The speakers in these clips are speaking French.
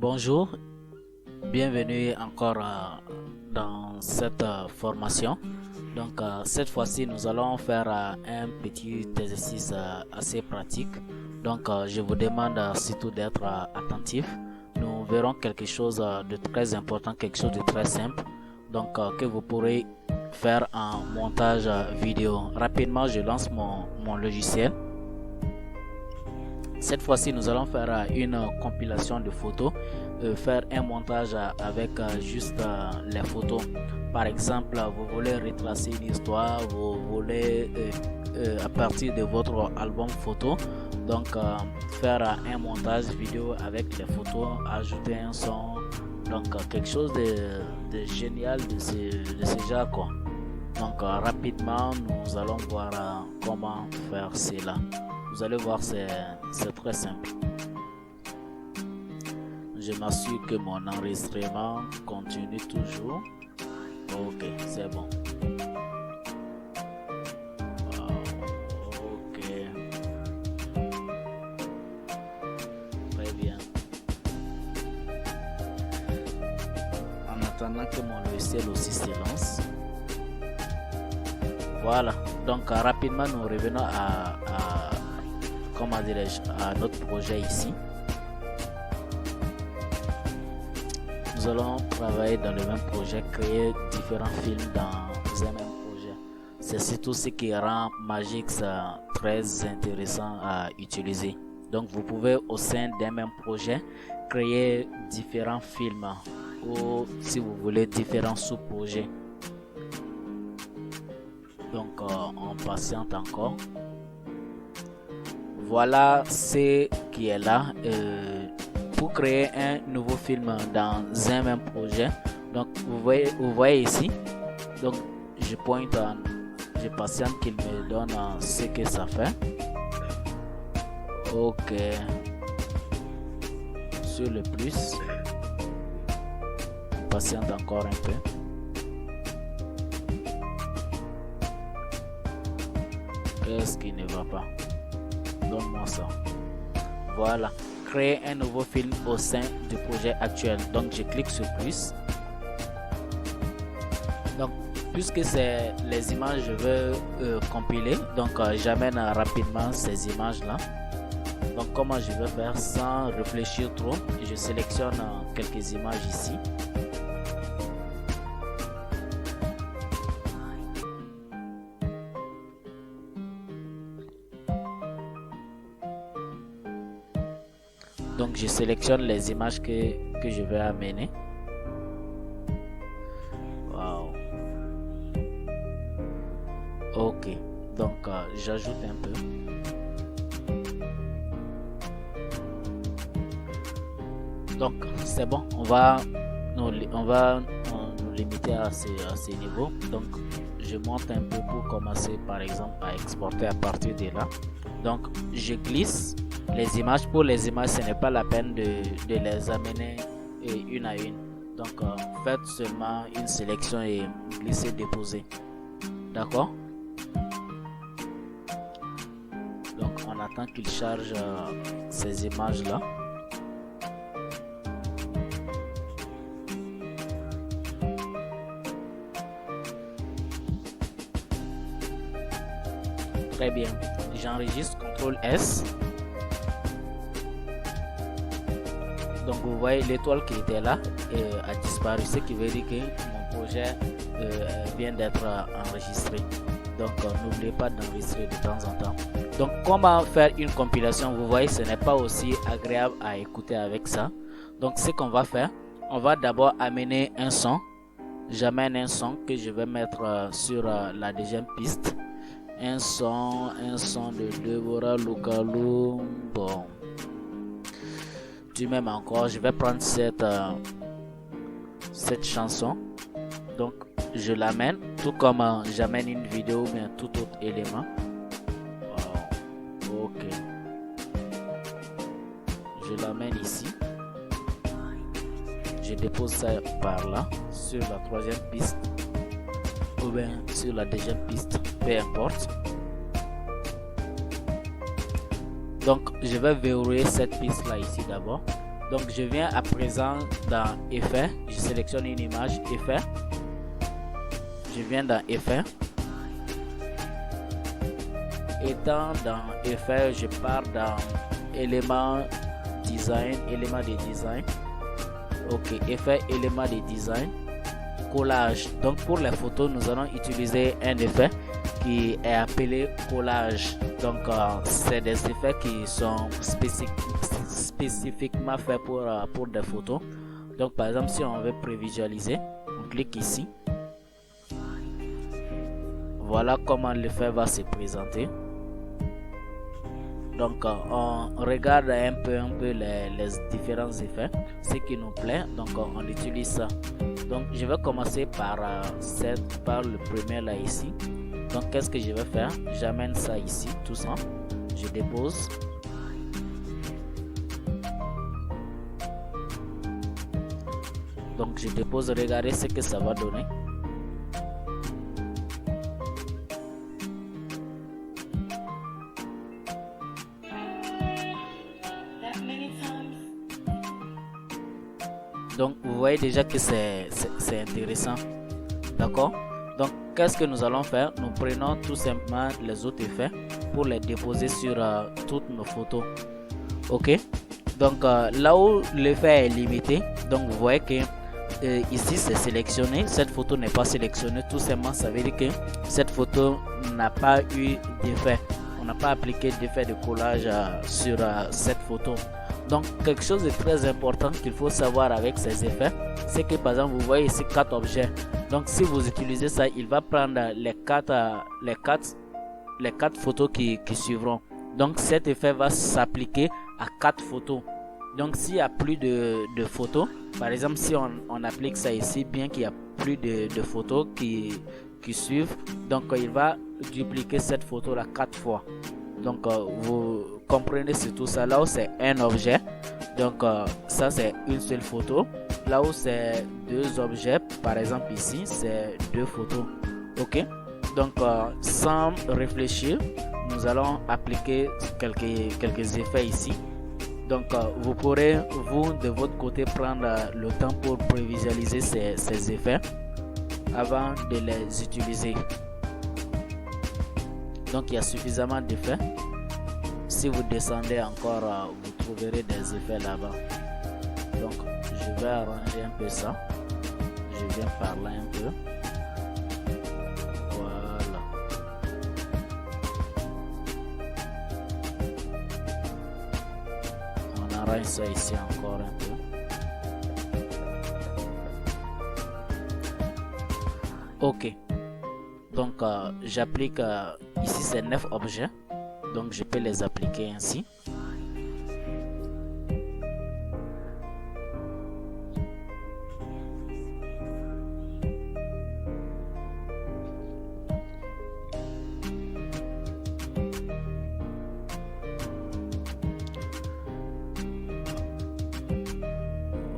Bonjour, bienvenue encore dans cette formation. Donc cette fois-ci nous allons faire un petit exercice assez pratique. Donc je vous demande surtout d'être attentif. Nous verrons quelque chose de très important, quelque chose de très simple. Donc que vous pourrez faire en montage vidéo. Rapidement je lance mon logiciel. Cette fois-ci, nous allons faire une compilation de photos, faire un montage avec juste les photos. Par exemple, vous voulez retracer une histoire, vous voulez à partir de votre album photo, donc faire un montage vidéo avec les photos, ajouter un son, donc quelque chose de génial de ce genre quoi. Donc rapidement, nous allons voir comment faire cela. Vous allez voir, c'est très simple. Je m'assure que mon enregistrement continue toujours. Ok, c'est bon. Ok. Très bien. En attendant que mon logiciel aussi se lance. Voilà. Donc rapidement, nous revenons comment dirais-je, à notre projet ici. Nous allons travailler dans le même projet, créer différents films dans un même projet. C'est surtout ce qui rend Magix très intéressant à utiliser. Donc vous pouvez au sein d'un même projet créer différents films ou si vous voulez différents sous-projets. Donc on patiente encore. Voilà ce qui est là pour créer un nouveau film dans un même projet. Donc vous voyez ici, donc je pointe, je patiente qu'il me donne ce que ça fait. Ok, sur le plus, je patiente encore un peu. Qu'est-ce qui ne va pas? Donne-moi ça. Voilà, créer un nouveau film au sein du projet actuel. Donc je clique sur plus. Donc puisque c'est les images je veux compiler, donc j'amène rapidement ces images là. Donc comment je vais faire sans réfléchir trop, je sélectionne quelques images ici. Donc je sélectionne les images que je vais amener. Wow. Ok, donc j'ajoute un peu. Donc c'est bon, on va nous limiter à ces niveaux. Donc je monte un peu pour commencer par exemple à exporter à partir de là. Donc je glisse les images. Pour les images, ce n'est pas la peine de les amener une à une. Donc faites seulement une sélection et glissez, déposer. D'accord? Donc on attend qu'il charge ces images là. Très bien, j'enregistre, CTRL S. Donc vous voyez l'étoile qui était là a disparu, ce qui veut dire que mon projet vient d'être enregistré. Donc n'oubliez pas d'enregistrer de temps en temps. Donc comment faire une compilation? Vous voyez, ce n'est pas aussi agréable à écouter avec ça. Donc ce qu'on va faire, on va d'abord amener un son. J'amène un son que je vais mettre sur la deuxième piste. Un son de Deborah Lukalou. Bon, du même encore, je vais prendre cette chanson. Donc je l'amène, tout comme j'amène une vidéo ou bien tout autre élément. Wow. Ok, je l'amène ici, je dépose ça par là sur la troisième piste ou bien sur la deuxième piste, peu importe. Donc je vais verrouiller cette piste là ici d'abord. Donc je viens à présent dans effet, je sélectionne une image, effet, je viens dans effet. Étant dans effet, je pars dans élément design, élément de design. Ok, effet, élément de design, collage. Donc pour les photos, nous allons utiliser un effet qui est appelé collage. Donc c'est des effets qui sont spécifiquement faits pour des photos. Donc par exemple, si on veut prévisualiser, on clique ici. Voilà comment l'effet va se présenter. Donc on regarde un peu les différents effets, ce qui nous plaît, donc on utilise ça. Donc je vais commencer par le premier là ici. Donc qu'est-ce que je vais faire? J'amène ça ici, tout ça, je dépose. Donc je dépose, regardez ce que ça va donner. Donc vous voyez déjà que c'est intéressant. D'accord? Donc qu'est-ce que nous allons faire? Nous prenons tout simplement les autres effets pour les déposer sur toutes nos photos. Ok? Donc là où l'effet est limité, donc vous voyez que ici c'est sélectionné, cette photo n'est pas sélectionnée. Tout simplement ça veut dire que cette photo n'a pas eu d'effet. On n'a pas appliqué d'effet de collage sur cette photo. Donc quelque chose de très important qu'il faut savoir avec ces effets, c'est que par exemple vous voyez ici 4 objets. Donc si vous utilisez ça, il va prendre les quatre photos qui suivront. Donc cet effet va s'appliquer à 4 photos. Donc s'il y a plus de photos, par exemple si on applique ça ici, bien qu'il y a plus de photos qui suivent, donc il va dupliquer cette photo là 4 fois. Donc vous comprenez surtout ça. Là où c'est un objet, donc ça c'est une seule photo. Là où c'est 2 objets, par exemple ici c'est 2 photos. Ok, donc sans réfléchir, nous allons appliquer quelques effets ici. Donc vous pourrez vous de votre côté prendre le temps pour prévisualiser ces effets avant de les utiliser. Donc il y a suffisamment d'effets. Si vous descendez encore, vous trouverez des effets là-bas. Donc je vais arranger un peu ça. Je viens par là un peu. Voilà. On arrange ça ici encore un peu. Ok. Donc j'applique ici c'est 9 objets. Donc je peux les appliquer ainsi.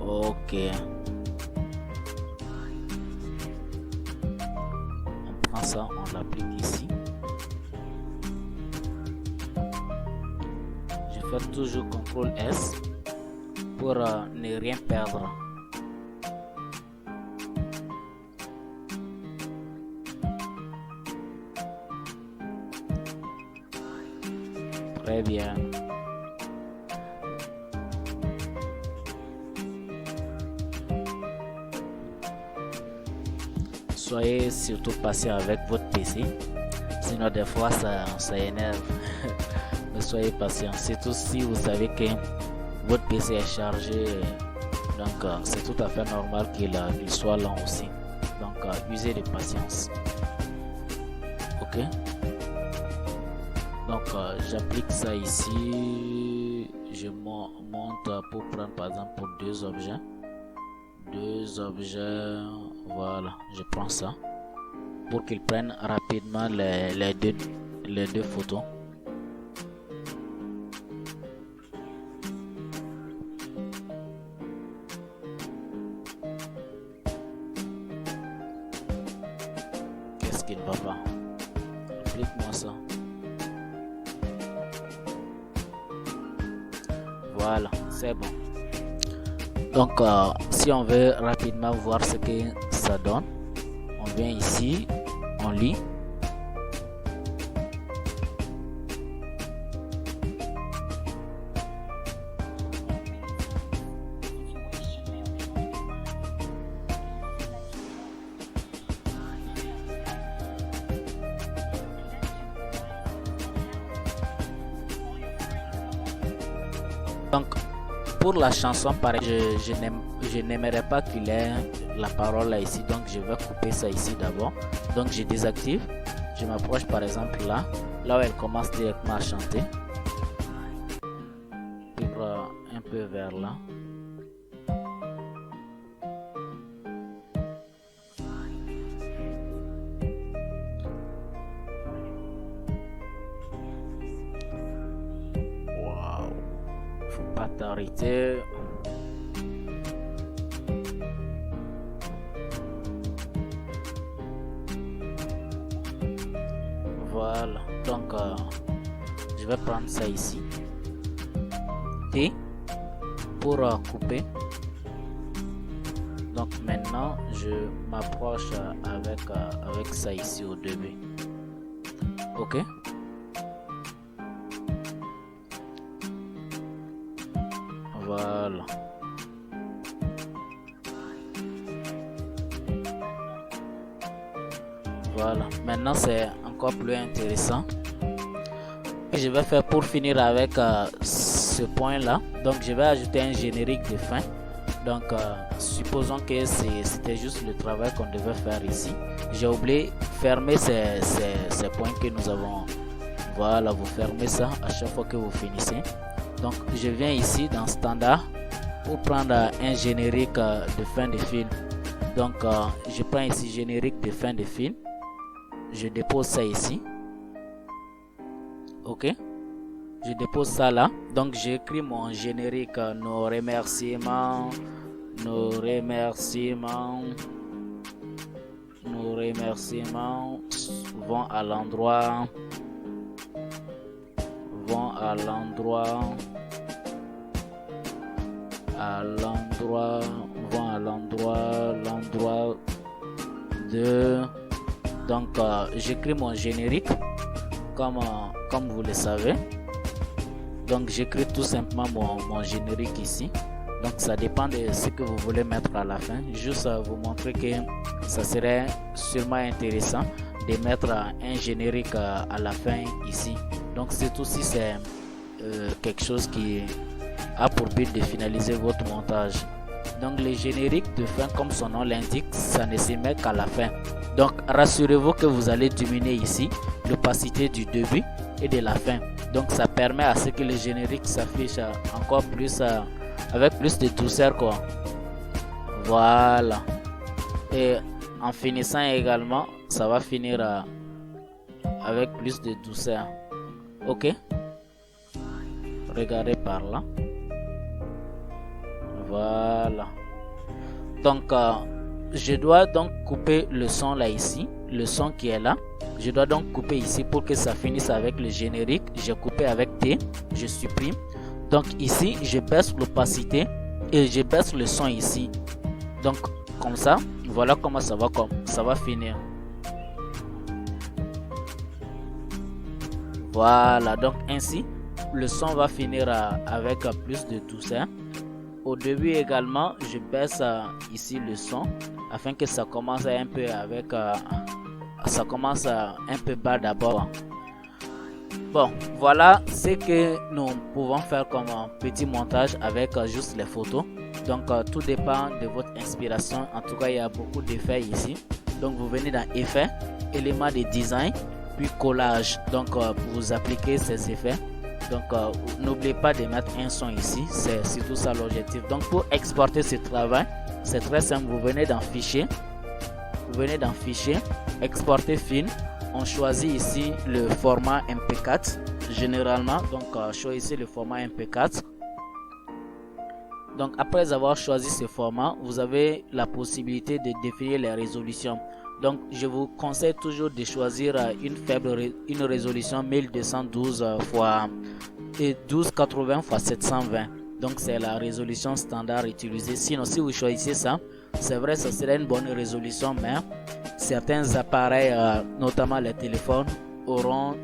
Ok. On prend ça, on l'applique ici. Je fais toujours CTRL S pour ne rien perdre. Très bien. Soyez surtout patient avec votre PC, sinon des fois ça énerve. Mais soyez patient, surtout si vous savez que votre PC est chargé, donc c'est tout à fait normal qu'il soit lent aussi. Donc usez de patience. Ok, donc j'applique ça ici. Je monte pour prendre par exemple pour 2 objets. 2 objets, voilà, je prends ça pour qu'ils prennent rapidement les deux photos. Qu'est-ce qui ne va pas? Applique-moi ça. Voilà, c'est bon. Donc si on veut rapidement voir ce que ça donne, on vient ici, on lit. Donc pour la chanson, pareil, je n'aimerais pas qu'il ait la parole là ici, donc je vais couper ça ici d'abord. Donc je désactive, je m'approche par exemple là où elle commence directement à chanter, un peu vers là. Pas t'arrêter. Voilà, donc je vais prendre ça ici et pour couper. Donc maintenant je m'approche avec ça ici au début. Ok. Voilà. Voilà. Maintenant c'est encore plus intéressant. Et je vais faire pour finir avec ce point là. Donc je vais ajouter un générique de fin. Donc supposons que c'était juste le travail qu'on devait faire ici. J'ai oublié fermer ces points que nous avons. Voilà, vous fermez ça à chaque fois que vous finissez. Donc je viens ici dans standard pour prendre un générique de fin de film. Donc je prends ici générique de fin de film, je dépose ça ici. Ok, je dépose ça là. Donc j'écris mon générique, nos remerciements vont à l'endroit de. Donc j'écris mon générique comme vous le savez. Donc j'écris tout simplement mon générique ici. Donc ça dépend de ce que vous voulez mettre à la fin. Juste vous montrer que ça serait sûrement intéressant de mettre un générique à la fin ici. Donc c'est aussi quelque chose qui a pour but de finaliser votre montage. Donc le générique de fin, comme son nom l'indique, ça ne se met qu'à la fin. Donc rassurez-vous que vous allez diminuer ici l'opacité du début et de la fin. Donc ça permet à ce que le générique s'affiche encore plus avec plus de douceur quoi. Voilà. Et en finissant également, ça va finir avec plus de douceur. Ok. Regardez par là. Voilà. Donc je dois donc couper le son là ici, le son qui est là. Je dois donc couper ici pour que ça finisse avec le générique. J'ai coupé avec T, je supprime. Donc ici je baisse l'opacité et je baisse le son ici. Donc comme ça, voilà comment ça va finir. Voilà, donc ainsi le son va finir avec plus de douceur. Au début également, je baisse ici le son afin que ça commence un peu avec ça commence un peu bas d'abord. Bon, voilà ce que nous pouvons faire comme petit montage avec juste les photos. Donc tout dépend de votre inspiration. En tout cas, il y a beaucoup d'effets ici. Donc vous venez dans effets, éléments de design, puis collage. Donc vous appliquez ces effets. Donc n'oubliez pas de mettre un son ici, c'est surtout ça l'objectif. Donc pour exporter ce travail, c'est très simple. Vous venez dans fichier, exporter film. On choisit ici le format MP4 généralement. Donc choisissez le format MP4. Donc après avoir choisi ce format, vous avez la possibilité de définir les résolutions. Donc je vous conseille toujours de choisir une résolution 1212 x 1280 x 720. Donc c'est la résolution standard utilisée. Sinon, si vous choisissez ça, c'est vrai, ça serait une bonne résolution, mais certains appareils, notamment les téléphones, auront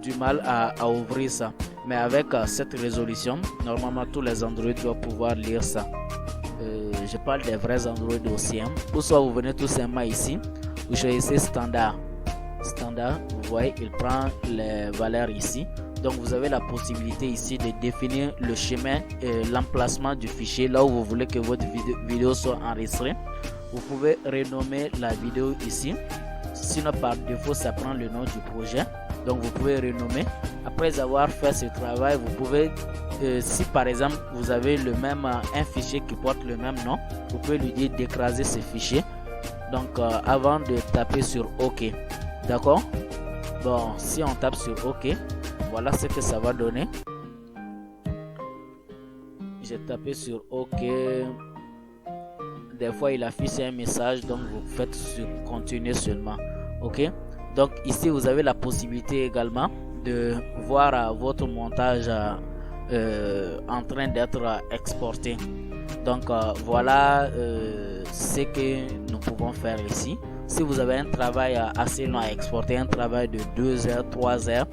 du mal à ouvrir ça. Mais avec cette résolution, normalement tous les Android doivent pouvoir lire ça. Je parle des vrais Android aussi. Ou soit vous venez tout simplement ici, vous choisissez standard. Standard, vous voyez, il prend les valeurs ici. Donc vous avez la possibilité ici de définir le chemin et l'emplacement du fichier là où vous voulez que votre vidéo soit enregistrée. Vous pouvez renommer la vidéo ici. Sinon par défaut ça prend le nom du projet. Donc vous pouvez renommer. Après avoir fait ce travail, vous pouvez, si par exemple vous avez le même un fichier qui porte le même nom, vous pouvez lui dire d'écraser ce fichier. Donc avant de taper sur OK, d'accord. Bon, si on tape sur OK, voilà ce que ça va donner. J'ai tapé sur OK. Des fois il affiche un message, donc vous faites sur continuer seulement. OK. Donc ici vous avez la possibilité également de voir votre montage en train d'être exporté. Donc voilà ce que nous pouvons faire ici. Si vous avez un travail assez long à exporter, un travail de 2 heures, 3 heures,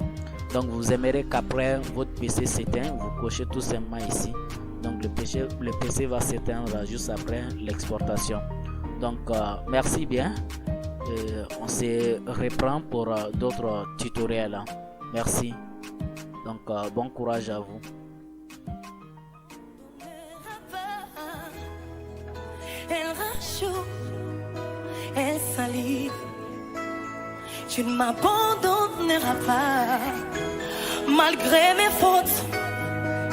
donc vous aimerez qu'après votre PC s'éteint, vous cochez tout simplement ici. Donc le PC va s'éteindre juste après l'exportation. Donc merci bien. On se reprend pour d'autres tutoriels. Merci. Donc bon courage à vous. Elle rachoue, elle salive. Tu ne m'abandonneras pas, malgré mes fautes,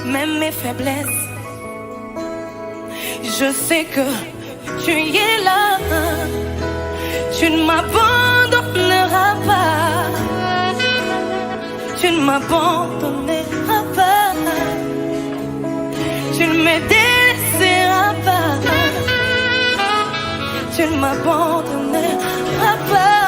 même mes faiblesses. Je sais que tu y es là. Tu ne m'abandonneras pas. Tu ne m'abandonneras pas. Tu ne me délaisseras pas. Tu ne m'abandonneras pas.